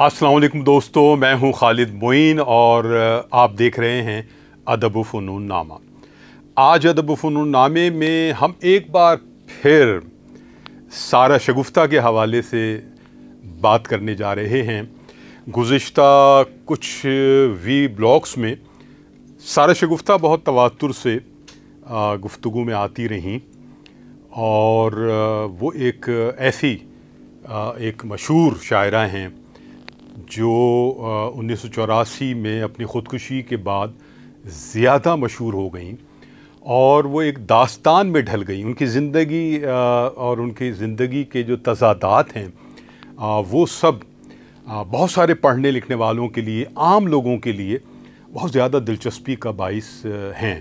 अस्सलाम वालेकुम दोस्तों, मैं हूं खालिद मोइन और आप देख रहे हैं अदब व फ़नून नामा। आज अदब व फ़नून नामे में हम एक बार फिर सारा शगुफ्ता के हवाले से बात करने जा रहे हैं। गुज़िश्ता कुछ ब्लॉग्स में सारा शगुफ्ता बहुत तवातुर से गुफ्तगू में आती रहीं और वो एक ऐसी एक मशहूर शायरा हैं जो 1984 में अपनी ख़ुदकुशी के बाद ज़्यादा मशहूर हो गईं और वो एक दास्तान में ढल गई। उनकी ज़िंदगी और उनकी ज़िंदगी के जो तज़ादात हैं वो सब बहुत सारे पढ़ने लिखने वालों के लिए, आम लोगों के लिए बहुत ज़्यादा दिलचस्पी का बाइस हैं।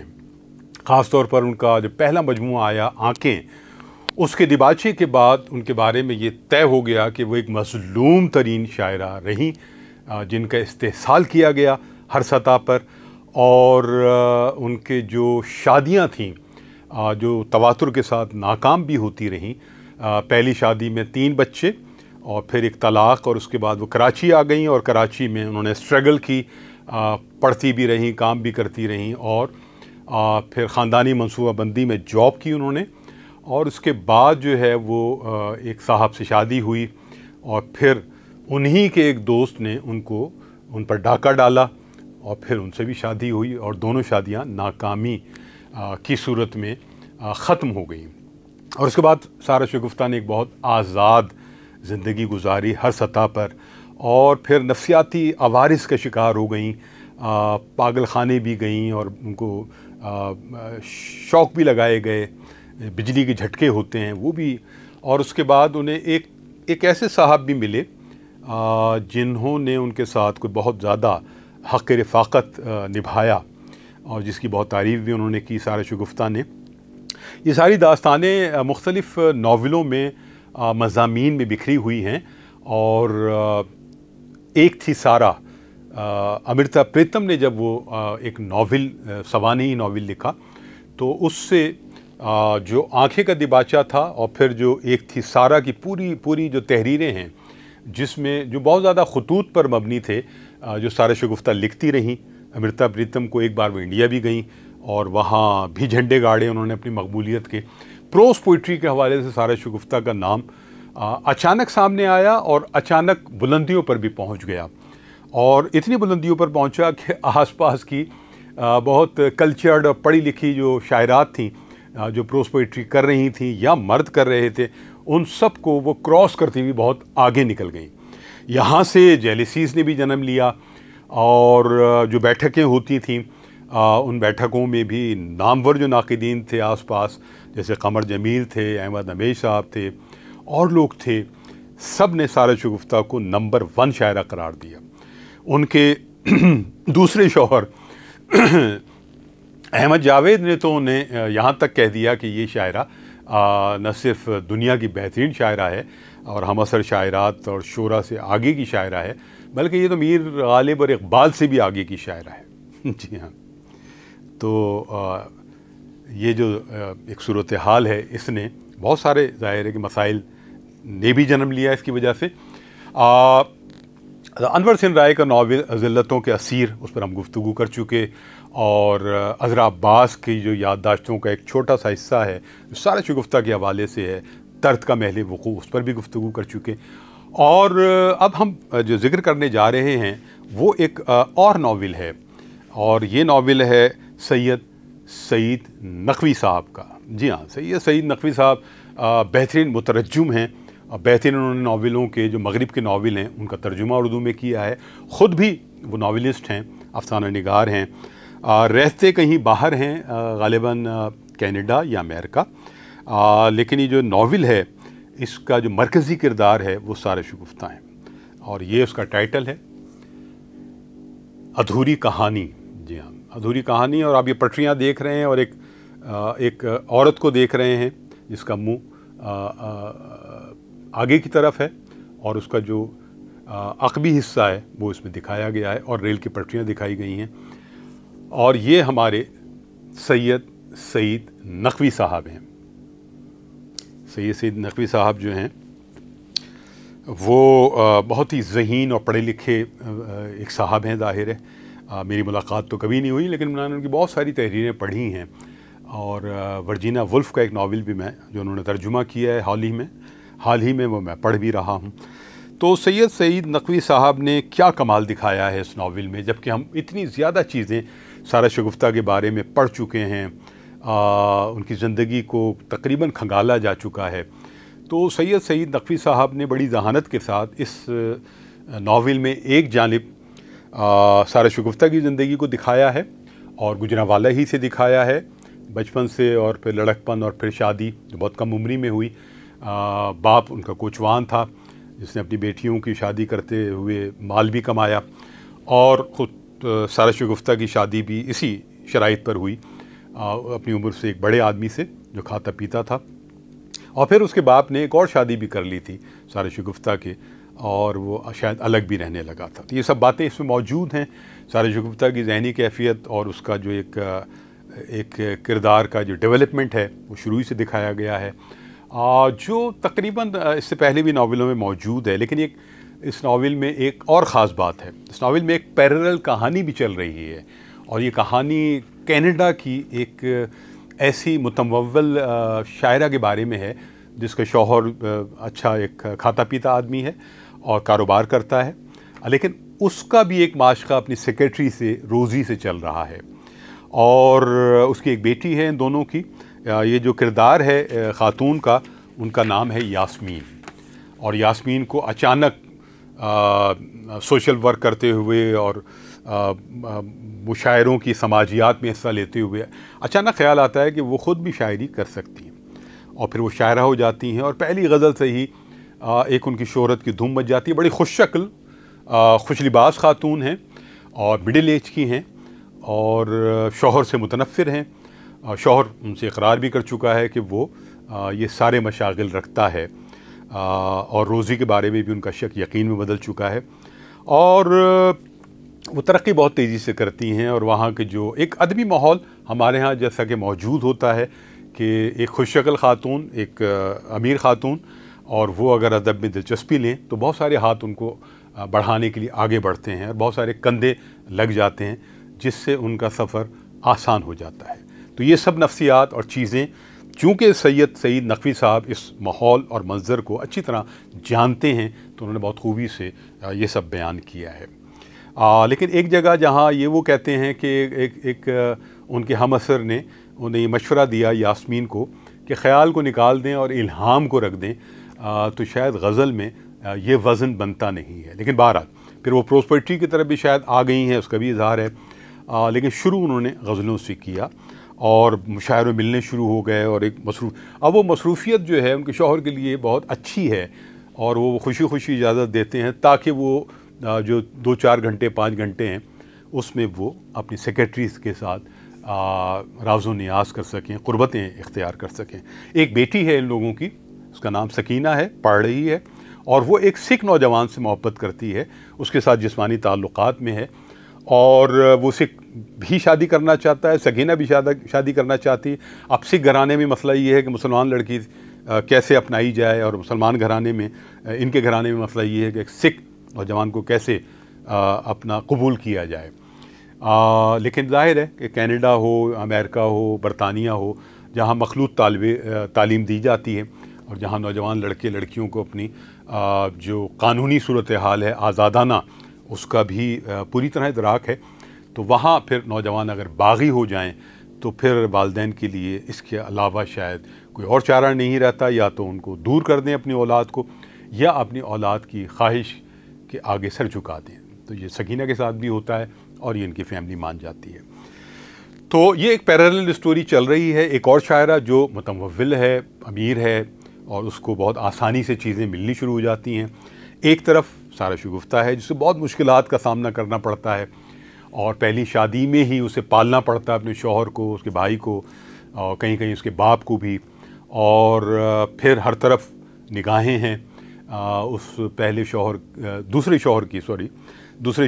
ख़ास तौर पर उनका जो पहला मजमूआ आया आँखें, उसके दिबाचे के बाद उनके बारे में ये तय हो गया कि वो एक मज़लूम तरीन शायरा रहीं जिनका इस्तेहसाल किया गया हर सतह पर। और उनके जो शादियां थीं जो तवातुर के साथ नाकाम भी होती रहीं। पहली शादी में 3 बच्चे और फिर एक तलाक़, और उसके बाद वो कराची आ गईं और कराची में उन्होंने स्ट्रगल की, पढ़ती भी रहीं, काम भी करती रहीं और फिर ख़ानदानी मनसूबाबंदी में जॉब की उन्होंने। और उसके बाद जो है वो एक साहब से शादी हुई और फिर उन्हीं के एक दोस्त ने उन पर डाका डाला और फिर उनसे भी शादी हुई और दोनों शादियां नाकामी की सूरत में ख़त्म हो गई। और उसके बाद सारा शगुफ्ता ने एक बहुत आज़ाद ज़िंदगी गुजारी हर सतह पर, और फिर नफ्सियाती अवारिस का शिकार हो गई, पागल खाने भी गईं और उनको शौक़ भी लगाए गए, बिजली के झटके होते हैं वो भी। और उसके बाद उन्हें एक ऐसे साहब भी मिले जिन्होंने उनके साथ कोई बहुत ज़्यादा हक़ रफ़ाक़त निभाया और जिसकी बहुत तारीफ़ भी उन्होंने की सारा शगुफ्ता ने। ये सारी दास्तानें मुख्तलिफ़ नावलों में मज़ामीन में बिखरी हुई हैं। और एक थी सारा, अमृता प्रीतम ने जब वो एक नावल, सवानी नावल लिखा, तो उससे जो आँखें का दिबाचा था और फिर जो एक थी सारा की पूरी जो तहरीरें हैं जिसमें जो बहुत ज़्यादा खतूत पर मबनी थे, जो सारा शगुफ्ता लिखती रहीं। अमृता प्रीतम को एक बार वो इंडिया भी गईं और वहाँ भी झंडे गाड़े उन्होंने अपनी मकबूलियत के। प्रोस पोइट्री के हवाले से सारा शगुफ्ता का नाम अचानक सामने आया और अचानक बुलंदियों पर भी पहुँच गया, और इतनी बुलंदियों पर पहुँचा कि आसपास की बहुत कल्चर्ड और पढ़ी लिखी जो शायरात थीं जो प्रोस पोइट्री कर रही थीं या मर्द कर रहे थे, उन सब को वो क्रॉस करती हुई बहुत आगे निकल गई। यहाँ से जेलिसीज़ ने भी जन्म लिया और जो बैठकें होती थीं उन बैठकों में भी नामवर जो नाक़िदीन थे आसपास, जैसे कमर जमील थे, अहमद हमेश साहब थे और लोग थे, सब ने सारा शगुफ्ता को नंबर 1 शायरा करार दिया। उनके दूसरे शौहर अहमद जावेद ने तो उन्हें यहाँ तक कह दिया कि ये शायरा न सिर्फ दुनिया की बेहतरीन शायरा है और हम असर शायरात और शोरा से आगे की शायरा है, बल्कि ये तो मीर गालिब और इकबाल से भी आगे की शायरा है। जी हाँ, तो ये जो एक सूरत हाल है, इसने बहुत सारे ज़ाहिर है कि मसाइल ने भी जन्म लिया इसकी वजह से। अनवर सिंह राय का नावल ज़िल्लतों के असीर, उस पर हम गुफ्तगू कर चुके, और अज़रा अब्बास की जो याददाश्तों का एक छोटा सा हिस्सा है जो सारा शगुफ्ता के हवाले से है, दर्द का महल वक़ूअ, उस पर भी गुफ्तगू कर चुके। और अब हम जो ज़िक्र करने जा रहे हैं वो एक और नावल है, और ये नावल है सैयद सईद नक़वी साहब का। जी हाँ, सैयद सईद नक़वी साहब बेहतरीन मुतरज्जुम हैं और बेहतरीन उन्होंने नावलों के जो मगरिब के नावल हैं उनका तर्जुमा उर्दू में किया है। ख़ुद भी वो नावलिस्ट हैं, अफ़साना निगार हैं, रहते कहीं बाहर हैं, ग़ालिबन कनाडा या अमेरिका, लेकिन ये जो नावल है इसका जो मरकज़ी किरदार है वो सारा शगुफ्ता हैं, और ये उसका टाइटल है अधूरी कहानी। जी हाँ, अधूरी कहानी। और आप ये पटरियाँ देख रहे हैं और एक औरत को देख रहे हैं जिसका मुंह आगे की तरफ है और उसका जो अक़बी हिस्सा है वो इसमें दिखाया गया है और रेल की पटरियाँ दिखाई गई हैं। और ये हमारे सैयद सईद नक़वी साहब हैं। सैयद सईद नक़वी साहब जो हैं वो बहुत ही ज़हीन और पढ़े लिखे एक साहब हैं, ज़ाहिर है। मेरी मुलाकात तो कभी नहीं हुई, लेकिन मैंने उनकी बहुत सारी तहरीरें पढ़ी हैं। और वर्जीना वुल्फ का एक नावल भी मैं जो उन्होंने तर्जुमा किया है हाल ही में वो मैं पढ़ भी रहा हूँ। तो सैयद सईद नकवी साहब ने क्या कमाल दिखाया है इस नावल में, जबकि हम इतनी ज़्यादा चीज़ें सारा शगुफ्ता के बारे में पढ़ चुके हैं, उनकी ज़िंदगी को तकरीबन खंगाला जा चुका है। तो सैयद सईद नकवी साहब ने बड़ी जहानत के साथ इस नावल में एक जानिब सारा शगुफ्ता की ज़िंदगी को दिखाया है और गुजरांवाला ही से दिखाया है, बचपन से, और फिर लड़कपन, और फिर शादी जो बहुत कम उम्री में हुई। बाप उनका कोचवान था जिसने अपनी बेटियों की शादी करते हुए माल भी कमाया, और ख़ुद सारा शगुफ्ता की शादी भी इसी शराइत पर हुई, अपनी उम्र से एक बड़े आदमी से जो खाता पीता था। और फिर उसके बाप ने एक और शादी भी कर ली थी सारा शगुफ्ता के, और वो शायद अलग भी रहने लगा था। तो ये सब बातें इसमें मौजूद हैं। सारा शगुफ्ता की ज़हनी कैफियत और उसका जो एक किरदार का जो डेवलपमेंट है वो शुरू ही से दिखाया गया है, जो तकरीबन इससे पहले भी नावलों में मौजूद है। लेकिन इस नावल में एक और ख़ास बात है, इस नावल में एक पैरेलल कहानी भी चल रही है, और ये कहानी कनाडा की एक ऐसी मुतमव्वल शायरा के बारे में है जिसका शौहर अच्छा एक खाता पीता आदमी है और कारोबार करता है, लेकिन उसका भी एक माशका अपनी सेक्रेटरी से, रोज़ी से चल रहा है, और उसकी एक बेटी है। इन दोनों की ये जो किरदार है ख़ातून का, उनका नाम है यास्मीन, और यास्मीन को अचानक सोशल वर्क करते हुए और मुशायरों की समाजियात में हिस्सा लेते हुए अचानक ख्याल आता है कि वो ख़ुद भी शायरी कर सकती हैं, और फिर वो शायरा हो जाती हैं, और पहली गज़ल से ही एक उनकी शोहरत की धूम मच जाती है। बड़ी खुश शक्ल, खुश लिबास ख़ातून हैं और मिडिल एज की हैं, और शौहर से मुतनफ़िर हैं। शौहर उनसे इकरार भी कर चुका है कि वो ये सारे मशागिल रखता है, और रोज़ी के बारे में भी उनका शक यकीन में बदल चुका है, और वो तरक्की बहुत तेज़ी से करती हैं। और वहाँ के जो एक अदबी माहौल हमारे यहाँ जैसा कि मौजूद होता है कि एक खुशशक्ल ख़ातून, एक अमीर ख़ातून, और वो अगर अदब में दिलचस्पी लें तो बहुत सारे हाथ उनको बढ़ाने के लिए आगे बढ़ते हैं और बहुत सारे कंधे लग जाते हैं, जिससे उनका सफ़र आसान हो जाता है। तो ये सब नफ्सियात और चीज़ें, चूँकि सैयद सईद नकवी साहब इस माहौल और मंज़र को अच्छी तरह जानते हैं, तो उन्होंने बहुत खूबी से ये सब बयान किया है। लेकिन एक जगह जहाँ ये वो कहते हैं कि एक उनके हमअसर ने उन्हें मशवरा दिया यास्मीन को कि ख़याल को निकाल दें और इल्हाम को रख दें, तो शायद गज़ल में ये वज़न बनता नहीं है। लेकिन बहरहाल फिर वो प्रोज़ पोइट्री की तरफ भी शायद आ गई हैं, उसका भी इज़हार है। लेकिन शुरू उन्होंने गज़लों से किया और मुशायरे मिलने शुरू हो गए, और एक अब वो मसरूफ़ियत जो है उनके शौहर के लिए बहुत अच्छी है, और वो खुशी खुशी इजाज़त देते हैं ताकि वो जो 2-4 घंटे 5 घंटे हैं उसमें वो अपनी सेक्रेटरीज़ के साथ राज़ो नियाज़ कर सकें, क़ुर्बतें इख्तियार कर सकें। एक बेटी है इन लोगों की, उसका नाम सकीना है, पढ़ रही है, और वो एक सिख नौजवान से मोहब्बत करती है, उसके साथ जिस्मानी ताल्लुक़ात में है, और वो सिख भी शादी करना चाहता है, सकीना भी शादी करना चाहती है। अब सिख घराने में मसला ये है कि मुसलमान लड़की कैसे अपनाई जाए, और मुसलमान घराने में, इनके घराने में मसला ये है कि सिख नौजवान को कैसे अपना कबूल किया जाए। लेकिन ज़ाहिर है कि कनाडा हो, अमेरिका हो, बरतानिया हो, जहाँ मखलूत तालीम दी जाती है, और जहाँ नौजवान लड़के लड़कियों को अपनी जो कानूनी सूरत हाल है आज़ादाना, उसका भी पूरी तरह इदराक है, तो वहाँ फिर नौजवान अगर बागी हो जाएं तो फिर वालिदैन के लिए इसके अलावा शायद कोई और चारा नहीं रहता, या तो उनको दूर कर दें अपनी औलाद को, या अपनी औलाद की ख्वाहिश के आगे सर झुका दें। तो ये सकीना के साथ भी होता है, और ये इनकी फैमिली मान जाती है। तो ये एक पैरेलल स्टोरी चल रही है। एक और शायरा जो मुतमव्विल है, अमीर है, और उसको बहुत आसानी से चीज़ें मिलनी शुरू हो जाती हैं। एक तरफ सारा शगुफ्ता है जिसे बहुत मुश्किलात का सामना करना पड़ता है, और पहली शादी में ही उसे पालना पड़ता है अपने शौहर को, उसके भाई को, और कहीं कहीं उसके बाप को भी, और फिर हर तरफ निगाहें हैं उस पहले शौहर, दूसरे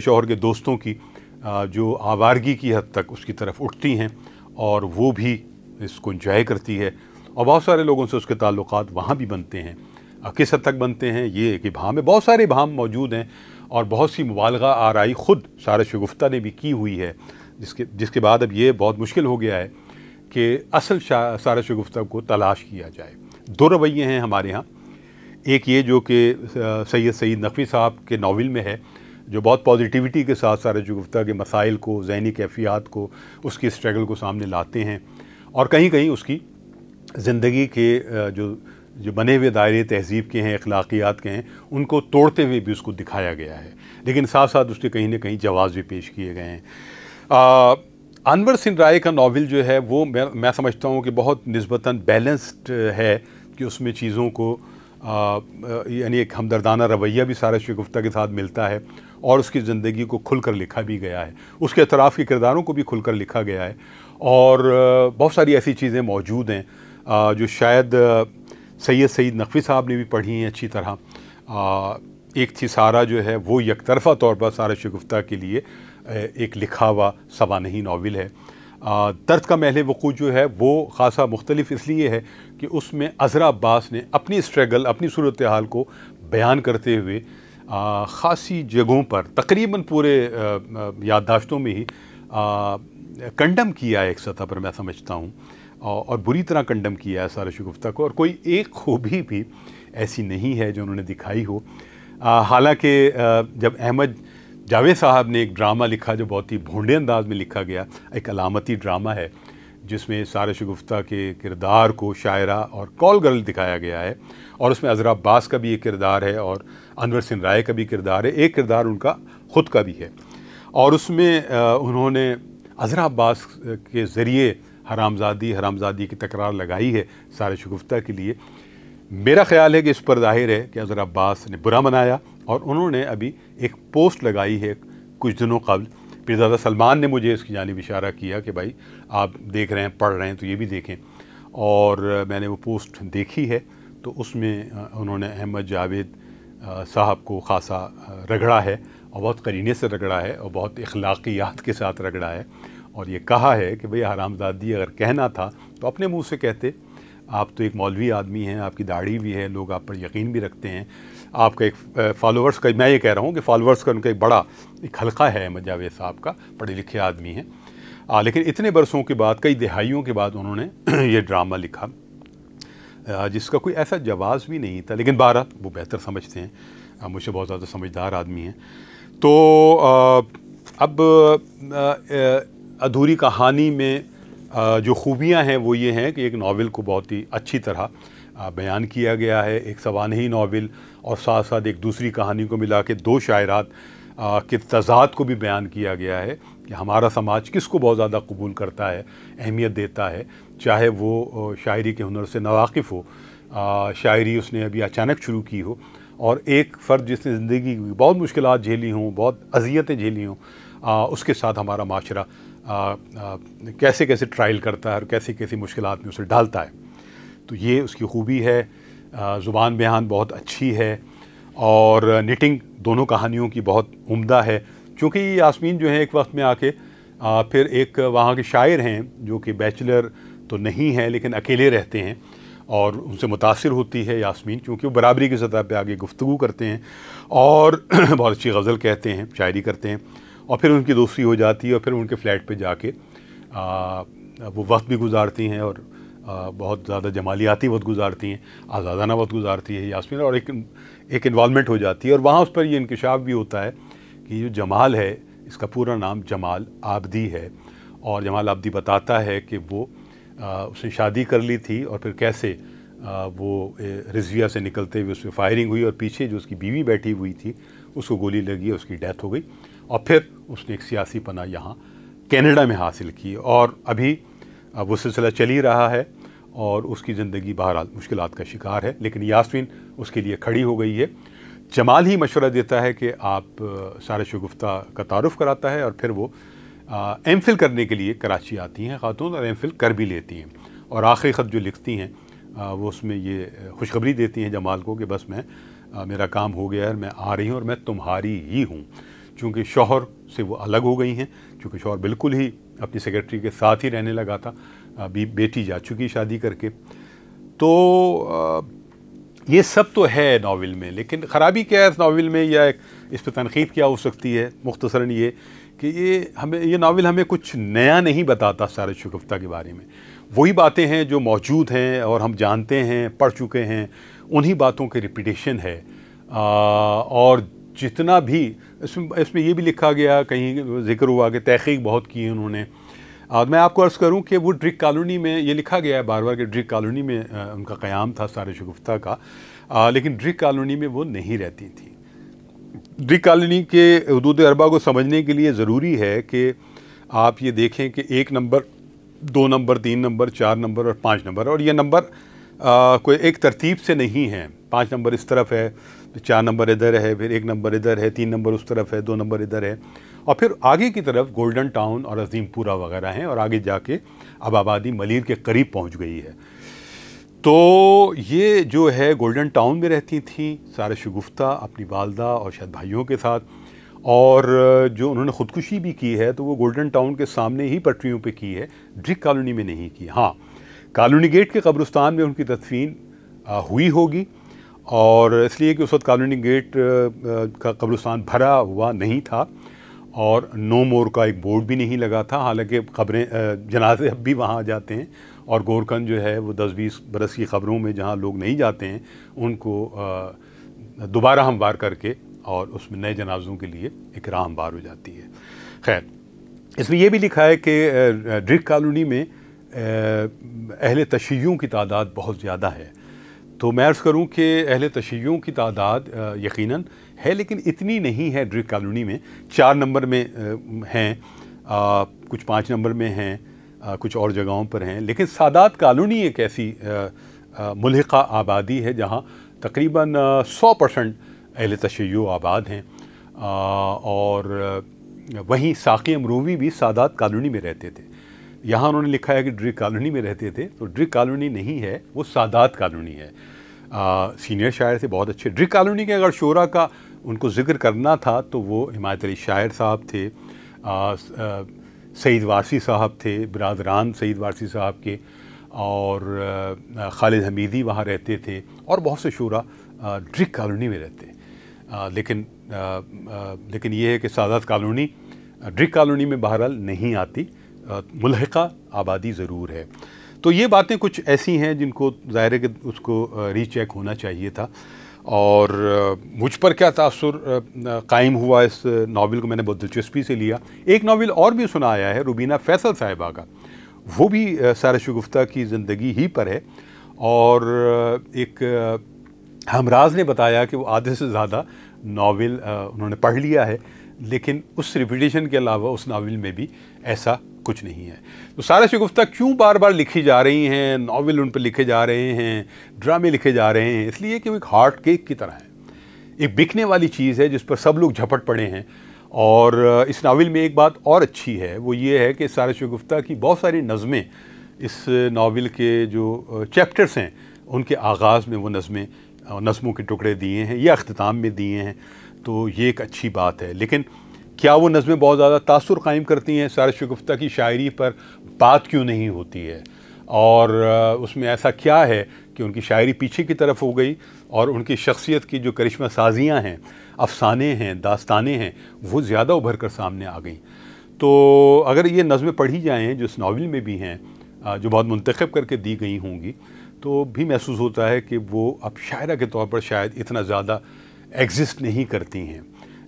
शौहर के दोस्तों की, जो आवारगी की हद तक उसकी तरफ उठती हैं, और वो भी इसको इंजॉय करती है, और बहुत सारे लोगों से उसके ताल्लुकात वहाँ भी बनते हैं। किस हद तक बनते हैं ये एक इबाम है। बहुत सारे इबाम मौजूद हैं और बहुत सी मुबालगा आराई ख़ुद सारा शगुफ्ता ने भी की हुई है, जिसके बाद अब ये बहुत मुश्किल हो गया है कि असल सारा शगुफ्ता को तलाश किया जाए। दो रवैये हैं हमारे यहाँ। एक ये जो कि सैयद नकवी साहब के नावल में है, जो बहुत पॉजिटिविटी के साथ सारा शगुफ्ता के मसाइल को, ज़हनी कैफियत को, उसकी स्ट्रगल को सामने लाते हैं, और कहीं कहीं उसकी ज़िंदगी के जो बने हुए दायरे तहज़ीब के हैं, अखलाकियात के हैं, उनको तोड़ते हुए भी उसको दिखाया गया है। लेकिन साथ साथ उसके कहीं ना कहीं जवाब भी पेश किए गए हैं। अनवर सिंह राय का नावल जो है वो मैं समझता हूँ कि बहुत निस्बतन बैलेंस्ड है, कि उसमें चीज़ों को यानी एक हमदर्दाना रवैया भी सारा शगुफ्ता के साथ मिलता है, और उसकी ज़िंदगी को खुलकर लिखा भी गया है, उसके अतराफ़ के किरदारों को भी खुलकर लिखा गया है। और बहुत सारी ऐसी चीज़ें मौजूद हैं जो शायद सैयद नकवी साहब ने भी पढ़ी हैं अच्छी तरह। एक थी सारा जो है वो यकतरफ़ा तौर पर सारा शगुफ्ता के लिए एक लिखा हुआ सवानही नावल है। दर्द का महल वक़ूअ जो है वो ख़ासा मुख्तलिफ इसलिए है कि उसमें अज़रा अब्बास ने अपनी स्ट्रगल, अपनी सूरत हाल को बयान करते हुए ख़ासी जगहों पर तकरीबन पूरे याददाश्तों में ही कंडम किया है एक सतह पर, मैं समझता हूँ, और बुरी तरह कंडम किया है सारा शगुफ्ता को, और कोई एक खूबी भी ऐसी नहीं है जो उन्होंने दिखाई हो। हालांकि जब अहमद जावेद साहब ने एक ड्रामा लिखा जो बहुत ही भोंडे अंदाज में लिखा गया, एक अलामती ड्रामा है जिसमें सारा शगुफ्ता के किरदार को शायरा और कॉल गर्ल दिखाया गया है, और उसमें अज़रा अब्बास का भी एक किरदार है और अनवर सिंह राय का भी किरदार है, एक किरदार उनका ख़ुद का भी है। और उसमें उन्होंने अज़रा अब्बास के ज़रिए हरामज़ादी की तकरार लगाई है सारा शगुफ्ता के लिए। मेरा ख़्याल है कि इस पर ज़ाहिर है कि अज़रा अब्बास ने बुरा मनाया, और उन्होंने अभी एक पोस्ट लगाई है कुछ दिनों कबल। पीरज़ादा सलमान ने मुझे इसकी जानिब इशारा किया कि भाई आप देख रहे हैं, पढ़ रहे हैं, तो ये भी देखें, और मैंने वो पोस्ट देखी है। तो उसमें उन्होंने अहमद जावेद साहब को ख़ासा रगड़ा है, और बहुत करीने से रगड़ा है, और बहुत अखलाकियात के साथ रगड़ा है, और ये कहा है कि भाई हरामज़ादी अगर कहना था तो अपने मुँह से कहते। आप तो एक मौलवी आदमी हैं, आपकी दाढ़ी भी है, लोग आप पर यकीन भी रखते हैं, आपका एक फॉलोअर्स का, मैं ये कह रहा हूँ कि फॉलोअर्स का उनका एक बड़ा एक हल्का है अहमद जावेद साहब का, पढ़े लिखे आदमी हैं। लेकिन इतने बरसों के बाद, कई दिहाइयों के बाद उन्होंने ये ड्रामा लिखा जिसका कोई ऐसा जवाब भी नहीं था, लेकिन बारह वो बेहतर समझते हैं, मुझसे बहुत ज़्यादा समझदार आदमी हैं। तो अब अधूरी कहानी में जो खूबियाँ हैं वो ये हैं कि एक नावल को बहुत ही अच्छी तरह बयान किया गया है, एक सवानही नावल, और साथ साथ एक दूसरी कहानी को मिला के दो शायरात के तज़ाद को भी बयान किया गया है कि हमारा समाज किसको बहुत ज़्यादा कबूल करता है, अहमियत देता है, चाहे वो शायरी के हुनर से नावाकिफ़ हो, शायरी उसने अभी अचानक शुरू की हो, और एक फ़र्द जिसने ज़िंदगी की बहुत मुश्किलात झेली हों, बहुत अज़ियतें झेली हों, उसके साथ हमारा माशरा कैसे कैसे ट्रायल करता है और कैसे कैसी मुश्किलात में उसे डालता है। तो ये उसकी खूबी है। ज़ुबान बयान बहुत अच्छी है, और निटिंग दोनों कहानियों की बहुत उम्दा है, क्योंकि यास्मीन जो है एक वक्त में आके फिर एक वहाँ के शायर हैं जो कि बैचलर तो नहीं है लेकिन अकेले रहते हैं, और उनसे मुतासिर होती है यास्मीन, क्योंकि वो बराबरी की सतह पे आगे गुफ्तगू करते हैं और बहुत अच्छी गज़ल कहते हैं, शायरी करते हैं, और फिर उनकी दोस्ती हो जाती है, और फिर उनके फ्लैट पे जाके वो वक्त भी गुजारती हैं, और बहुत ज़्यादा जमालियाती वक्त गुजारती हैं, आज़ादाना वक्त गुजारती है यास्मीन, और एक इन्वॉल्वमेंट हो जाती है। और वहाँ उस पर ये इंकशाफ भी होता है कि जो जमाल है, इसका पूरा नाम जमाल आबदी है, और जमाल आबदी बताता है कि वो उसने शादी कर ली थी, और फिर कैसे वो रिजविया से निकलते हुए उस पर फायरिंग हुई, और पीछे जो उसकी बीवी बैठी हुई थी उसको गोली लगी, उसकी डेथ हो गई, और फिर उसने एक सियासी पनाह यहाँ कनाडा में हासिल की, और अभी वो सिलसिला चल ही रहा है, और उसकी ज़िंदगी बहरहाल मुश्किलात का शिकार है, लेकिन यास्मीन उसके लिए खड़ी हो गई है। जमाल ही मशवरा देता है कि आप सारा शगुफ्ता का तारुफ़ कराता है, और फिर वो एमफिल करने के लिए कराची आती हैं ख़ातून, और एमफिल कर भी लेती हैं, और आखिरी ख़त जो लिखती हैं वो उसमें ये खुशखबरी देती हैं जमाल को कि बस मेरा काम हो गया है, मैं आ रही हूँ, और मैं तुम्हारी ही हूँ। चूँकि शौहर से वो अलग हो गई हैं, चूँकि शौहर बिल्कुल ही अपनी सेक्रेटरी के साथ ही रहने लगा था, बेटी जा चुकी शादी करके। तो ये सब तो है नावल में, लेकिन ख़राबी क्या है इस नावल में, या इस पर तनकीद क्या हो सकती है मुख्तसरन ये कि ये नावल हमें कुछ नया नहीं बताता सारे शगुफ्ता के बारे में। वही बातें हैं जो मौजूद हैं और हम जानते हैं, पढ़ चुके हैं, उन्हीं बातों के रिपीटेशन है। और जितना भी इसमें ये भी लिखा गया, कहीं जिक्र हुआ कि तहक़ीक़ बहुत की है उन्होंने। मैं आपको अर्ज़ करूं कि वो ड्रिक कॉलोनी में ये लिखा गया है बार बार कि ड्रिक कॉलोनी में उनका क़याम था सारे शगुफ्ता का, लेकिन ड्रिक कॉलोनी में वो नहीं रहती थी। ड्रिक कॉलोनी के हुदूद अरबा को समझने के लिए ज़रूरी है कि आप ये देखें कि 1 नंबर, 2 नंबर, 3 नंबर, 4 नंबर और 5 नंबर, और ये नंबर कोई एक तरतीब से नहीं है। 5 नंबर इस तरफ है, 4 नंबर इधर है, फिर 1 नंबर इधर है, 3 नंबर उस तरफ है, 2 नंबर इधर है, और फिर आगे की तरफ गोल्डन टाउन और अज़ीमपुरा वगैरह हैं, और आगे जाके अब आबादी मलीर के करीब पहुंच गई है। तो ये जो है गोल्डन टाउन में रहती थी सारे शगुफ्ता अपनी वालदा और शायद भाइयों के साथ, और जो उन्होंने ख़ुदकुशी भी की है तो वो गोल्डन टाउन के सामने ही पटरियों पे की है, ड्रिक कॉलोनी में नहीं की। हाँ, कॉलोनी गेट के कब्रिस्तान में उनकी तदफीन हुई होगी, और इसलिए कि उस वक्त कॉलोनी गेट का कब्रिस्तान भरा हुआ नहीं था और नो मोर का एक बोर्ड भी नहीं लगा था। हालांकि ख़बरें, जनाजे अब भी वहाँ जाते हैं, और गोरकन जो है वो 10-20 बरस की ख़बरों में जहाँ लोग नहीं जाते हैं उनको दोबारा हमवार करके और उसमें नए जनाजों के लिए एक राह हमवार हो जाती है। खैर, इसमें यह भी लिखा है कि ड्रिक कॉलोनी में अहले तशय्युओं की तादाद बहुत ज़्यादा है। तो मैं अर्ज़ करूँ कि अहले तशय्युओं की तादाद यकीनन है, लेकिन इतनी नहीं है ड्रिक कॉलोनी में। 4 नंबर में हैं, कुछ 5 नंबर में हैं, कुछ और जगहों पर हैं, लेकिन सादात कॉलोनी एक ऐसी मुल्हिका आबादी है जहाँ तकरीबन 100% अहले तशय्युओ आबाद हैं। और वहीं साक़ी अमरूवी भी सादात कॉलोनी में रहते थे। यहाँ उन्होंने लिखा है कि ड्रिक कॉलोनी में रहते थे, तो ड्रिक कॉलोनी नहीं है, वो सादात कॉलोनी है। सीनियर शायर थे बहुत अच्छे। ड्रिक कॉलोनी के अगर शोरा का उनको ज़िक्र करना था तो वो हिमायत अली शायर साहब थे, सईद वारसी साहब थे, बिरादरान सईद वारसी साहब के, और खालिद हमीदी वहाँ रहते थे, और बहुत से शोरा ड्रिक कॉलोनी में रहते। लेकिन ये है कि सादात कॉलोनी ड्रिक कॉलोनी में बहरहाल नहीं आती, मुल्हिका आबादी ज़रूर है। तो ये बातें कुछ ऐसी हैं जिनको ज़ाहिर है कि उसको रीचेक होना चाहिए था। और मुझ पर क्या तासुर कायम हुआ इस नावल को मैंने बहुत दिलचस्पी से लिया। एक नावल और भी सुनाया है रुबीना फैसल साहिबा का, वो भी सारे शगुफ्ता की ज़िंदगी ही पर है, और एक हमराज ने बताया कि वो आधे से ज़्यादा नावल उन्होंने पढ़ लिया है, लेकिन उस रिपीटेशन के अलावा उस नावल में भी ऐसा कुछ नहीं है। तो सारे शगुफ्ता क्यों बार बार लिखी जा रही हैं, नावल उन पर लिखे जा रहे हैं, ड्रामे लिखे जा रहे हैं, इसलिए कि वो एक हार्ट केक की तरह है, एक बिकने वाली चीज़ है जिस पर सब लोग झपट पड़े हैं। और इस नावल में एक बात और अच्छी है, वो ये है कि सारे शगुफ्ता की बहुत सारी नज़में इस नावल के जो चैप्टर्स हैं उनके आगाज़ में वो नज़मों के टुकड़े दिए हैं या अख्तिताम में दिए हैं, तो ये एक अच्छी बात है। लेकिन क्या वो नज़में बहुत ज़्यादा तासुर कायम करती हैं? सारे शगुफ्ता की शायरी पर बात क्यों नहीं होती है? और उसमें ऐसा क्या है कि उनकी शायरी पीछे की तरफ हो गई और उनकी शख्सियत की जो करिश्मा साजियाँ हैं, अफसाने हैं, दास्तानें हैं, वो ज़्यादा उभर कर सामने आ गई। तो अगर ये नज़में पढ़ी जाएँ जो इस नावल में भी हैं, जो बहुत मुंतखब करके दी गई होंगी, तो भी महसूस होता है कि वो अब शायरा के तौर पर शायद इतना ज़्यादा एग्जिस्ट नहीं करती हैं।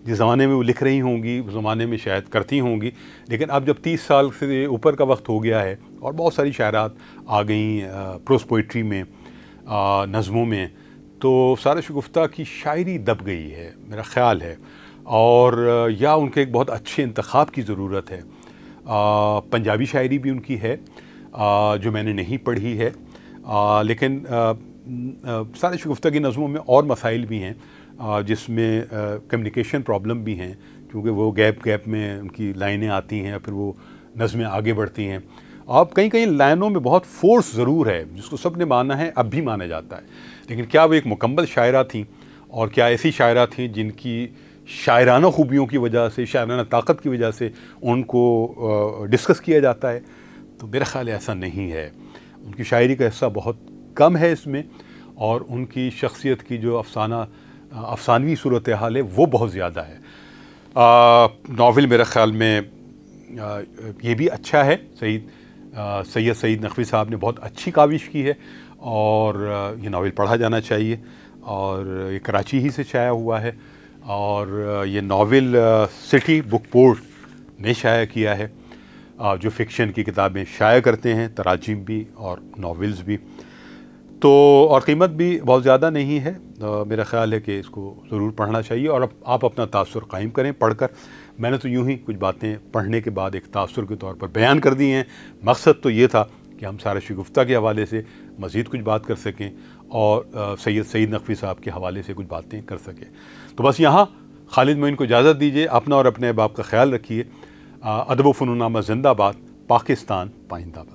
जिस ज़माने में वो लिख रही होंगी उस ज़माने में शायद करती होंगी, लेकिन अब जब 30 साल से ऊपर का वक्त हो गया है और बहुत सारी शायरात आ गई प्रोस पोइट्री में, नज़मों में, तो सारे शगुफ्ता की शायरी दब गई है मेरा ख़्याल है। और या उनके एक बहुत अच्छे इंतखाब की ज़रूरत है। पंजाबी शायरी भी उनकी है जो मैंने नहीं पढ़ी है, लेकिन सारे शगुफ्ता की नज़मों में और मसाइल भी हैं जिसमें कम्युनिकेशन प्रॉब्लम भी हैं, क्योंकि वो गैप में उनकी लाइनें आती हैं, फिर वो नज़में आगे बढ़ती हैं। अब कई लाइनों में बहुत फोर्स ज़रूर है जिसको सब ने माना है, अब भी माना जाता है, लेकिन क्या वो एक मुकम्मल शायरा थी? और क्या ऐसी शायरा थी जिनकी शायराना खूबियों की वजह से, शायराना ताकत की वजह से उनको डिस्कस किया जाता है? तो मेरा ख़्याल ऐसा नहीं है। उनकी शायरी का हिस्सा बहुत कम है इसमें, और उनकी शख्सियत की जो अफसानवी सूरत हाल है वो बहुत ज़्यादा है। नावल मेरे ख़्याल में ये भी अच्छा है। सैयद सईद नकवी साहब ने बहुत अच्छी काविश की है और ये नावल पढ़ा जाना चाहिए। और ये कराची ही से शाया हुआ है और ये नावल सिटी बुक बोर्ड ने शाया किया है, जो फ़िक्शन की किताबें शाया करते हैं, तराजीम भी और नावल्स भी। तो और कीमत भी बहुत ज़्यादा नहीं है। मेरा ख़्याल है कि इसको ज़रूर पढ़ना चाहिए और आप अपना तासुर कायम करें पढ़कर। मैंने तो यूं ही कुछ बातें पढ़ने के बाद एक तासुर के तौर पर बयान कर दी हैं। मकसद तो ये था कि हम सारा शगुफ्ता के हवाले से मज़ीद कुछ बात कर सकें और सैयद सईद नकवी साहब के हवाले से कुछ बातें कर सकें। तो बस यहाँ खालिद मोइन को इजाज़त दीजिए। अपना और अपने अहबाब का ख्याल रखिए। अदब व फ़नून नामा ज़िंदाबाद, पाकिस्तान पाइंदाबाद।